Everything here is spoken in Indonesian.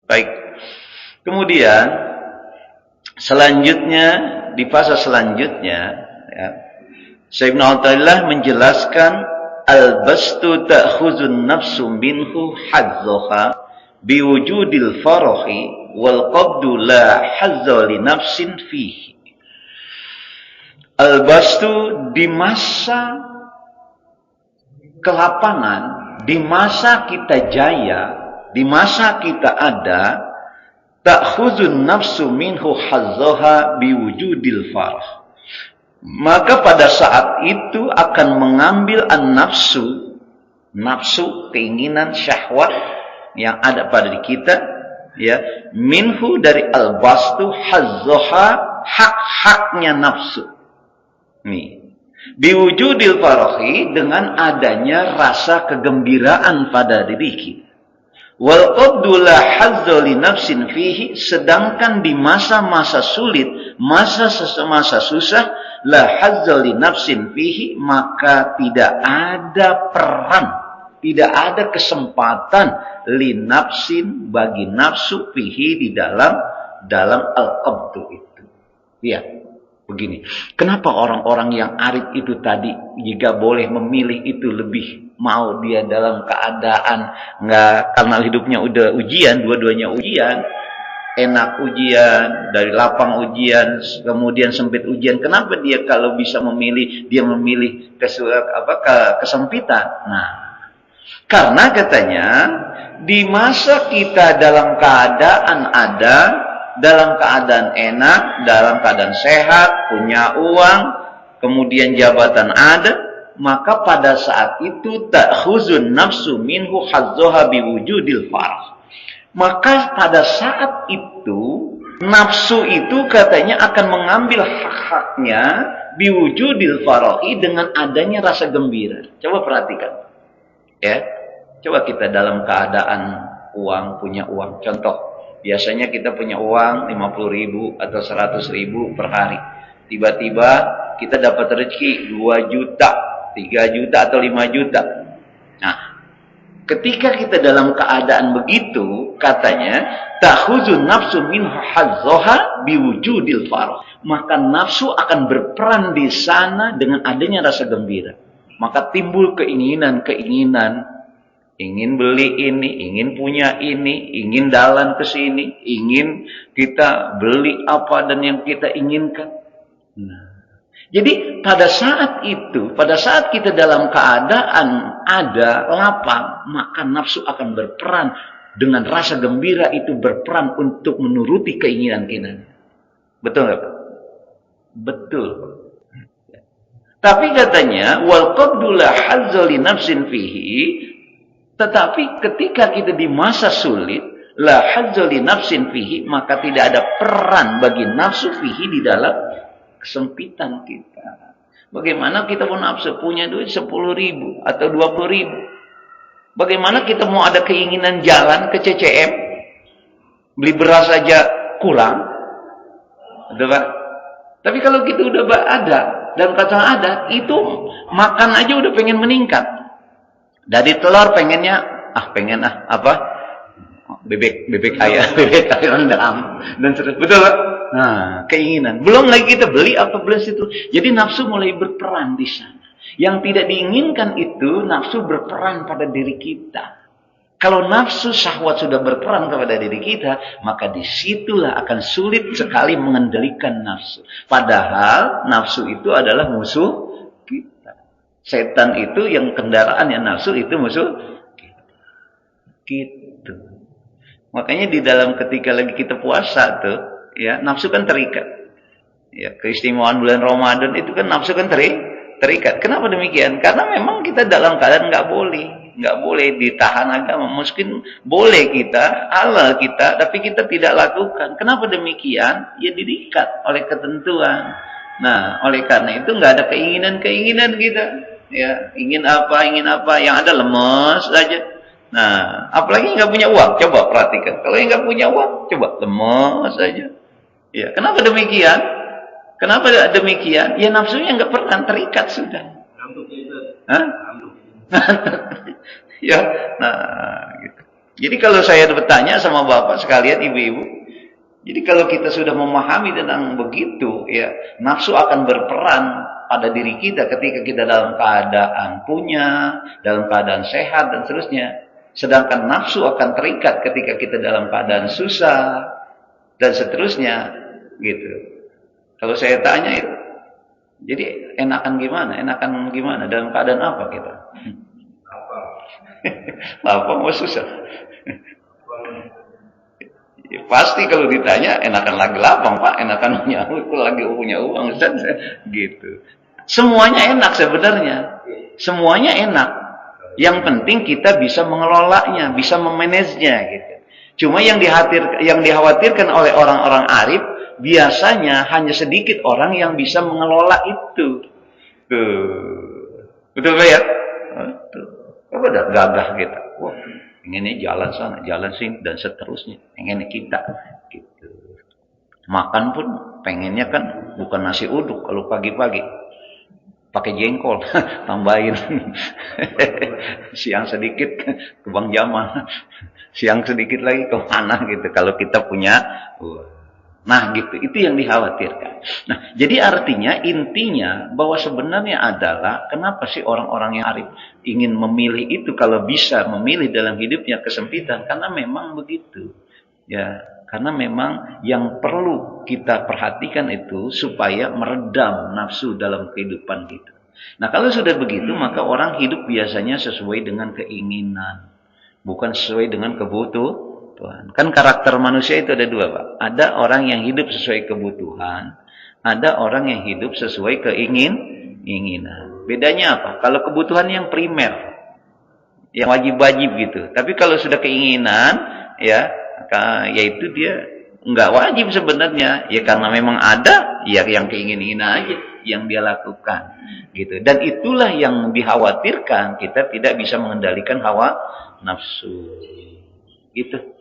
Baik. Kemudian selanjutnya di fase selanjutnya, ya, Syekh Ibnu Athaillah menjelaskan al-bastu ta'khuzun nafsu minhu hazzaha biwujudil farahi wal qabdu la hazza li nafsin fihi. Al-bastu di masa kelapangan, di masa kita jaya, di masa kita ada, ta'khuzun nafsu minhu hazzaha biwujudil farah. Maka pada saat itu akan mengambil an-nafsu, nafsu, keinginan, syahwat yang ada pada diri kita, ya, minhu dari al-bastu hazzaha, hak-haknya nafsu. Nih, biwujudil farahi, dengan adanya rasa kegembiraan pada diri kita. Wal qabdu la hazza li nafsin fihi, sedangkan di masa-masa sulit, masa susah, la hazza li nafsin fihi, maka tidak ada peran, tidak ada kesempatan li nafsin, bagi nafsu, fihi, di dalam al-qabdu itu. Lihat, begini. Kenapa orang-orang yang arif itu tadi jika boleh memilih itu lebih mau dia dalam keadaan nggak, karena hidupnya udah ujian, dua-duanya ujian, enak ujian, dari lapang ujian, kemudian sempit ujian. Kenapa dia kalau bisa memilih, dia memilih kesempitan? Nah, karena katanya di masa kita dalam keadaan ada, dalam keadaan enak, dalam keadaan sehat, punya uang, kemudian jabatan ada, maka pada saat itu ta'khuzun nafsu minhu hazzaha biwujudil farah. Maka pada saat itu nafsu itu katanya akan mengambil hak-haknya biwujudil farahi, dengan adanya rasa gembira. Coba perhatikan. Ya. Coba kita dalam keadaan uang, punya uang. Contoh, biasanya kita punya uang 50.000 atau 100.000 per hari. Tiba-tiba kita dapat rezeki 2 juta, 3 juta atau 5 juta. Nah, ketika kita dalam keadaan begitu, katanya ta'khuzun nafsu min hazzaha biwujudil farah. Maka nafsu akan berperan di sana dengan adanya rasa gembira. Maka timbul keinginan, ingin beli ini, ingin punya ini, ingin jalan ke sini, ingin kita beli apa dan yang kita inginkan. Nah, jadi pada saat itu, pada saat kita dalam keadaan ada, lapang, maka nafsu akan berperan dengan rasa gembira itu, berperan untuk menuruti keinginan kita. Betul nggak? Betul. Tapi katanya wal qabdu la hazza li nafsin fihi, tetapi ketika kita di masa sulit, la hazza li nafsin fihi, maka tidak ada peran bagi nafsu fihi di dalam kesempitan kita. Bagaimana kita pun nafsu punya duit 10.000 atau 20.000. Bagaimana kita mau ada keinginan jalan ke CCM, beli beras saja kurang, ada Pak? Tapi kalau kita udah ada dan kata ada, itu makan aja udah pengen meningkat. Dari telur pengennya bebek ayam, bebek ayam rendang dan seterusnya. Betul Pak? Nah, keinginan. Belum lagi kita beli apa beli situ. Jadi nafsu mulai berperan di sana. Yang tidak diinginkan itu nafsu berperan pada diri kita. Kalau nafsu syahwat sudah berperan kepada diri kita, maka disitulah akan sulit sekali mengendalikan nafsu. Padahal nafsu itu adalah musuh kita. Setan itu yang kendaraannya nafsu itu musuh kita. Gitu. Makanya di dalam ketika lagi kita puasa tuh, ya, nafsu kan terikat. Ya, keistimewaan bulan Ramadan itu kan nafsu kan terikat. Kenapa demikian? Karena memang kita dalam keadaan nggak boleh ditahan agama. Mungkin boleh kita, halal kita, tapi kita tidak lakukan. Kenapa demikian? Ya diikat oleh ketentuan. Nah, oleh karena itu nggak ada keinginan kita. Ya, ingin apa, yang ada lemes saja. Nah, apalagi nggak punya uang. Coba perhatikan. Kalau yang nggak punya uang, coba lemes saja. Ya, kenapa demikian? Kenapa demikian? Ya nafsunya nggak pernah terikat sudah. Hah? Ya, nah gitu. Jadi kalau saya bertanya sama bapak sekalian, ibu-ibu, jadi kalau kita sudah memahami tentang begitu, ya nafsu akan berperan pada diri kita ketika kita dalam keadaan punya, dalam keadaan sehat dan seterusnya. Sedangkan nafsu akan terikat ketika kita dalam keadaan susah dan seterusnya, gitu. Kalau saya tanya itu, jadi enakan gimana dalam keadaan apa kita? Lapang mau susah. Ya, pasti kalau ditanya enakan lagi lapang Pak, enakan punya uang Ustaz, gitu. Semuanya enak sebenarnya, semuanya enak. Yang penting kita bisa mengelolanya, bisa memanagenya, gitu. Cuma yang dikhawatirkan oleh orang-orang arif biasanya hanya sedikit orang yang bisa mengelola itu. Betul ya? Apa dah gagah kita? Wah, pengennya jalan sana, jalan sini dan seterusnya. Pengennya kita gitu. Makan pun pengennya kan bukan nasi uduk kalau pagi-pagi. Pakai jengkol, tambahin. Siang sedikit ke Bang Jamal. Siang sedikit lagi ke mana gitu kalau kita punya. Nah gitu, itu yang dikhawatirkan. Nah, jadi artinya intinya bahwa sebenarnya adalah kenapa sih orang-orang yang arif ingin memilih itu kalau bisa memilih dalam hidupnya kesempitan, karena memang begitu. Ya, karena memang yang perlu kita perhatikan itu supaya meredam nafsu dalam kehidupan kita. Nah, kalau sudah begitu maka orang hidup biasanya sesuai dengan keinginan, bukan sesuai dengan kebutuhan. Kan karakter manusia itu ada dua, Pak. Ada orang yang hidup sesuai kebutuhan, ada orang yang hidup sesuai keinginan. Bedanya apa? Kalau kebutuhan yang primer, yang wajib-wajib gitu. Tapi kalau sudah keinginan, ya, yaitu dia nggak wajib sebenarnya. Ya karena memang ada, ya yang keinginan aja yang dia lakukan, gitu. Dan itulah yang dikhawatirkan kita tidak bisa mengendalikan hawa nafsu, gitu.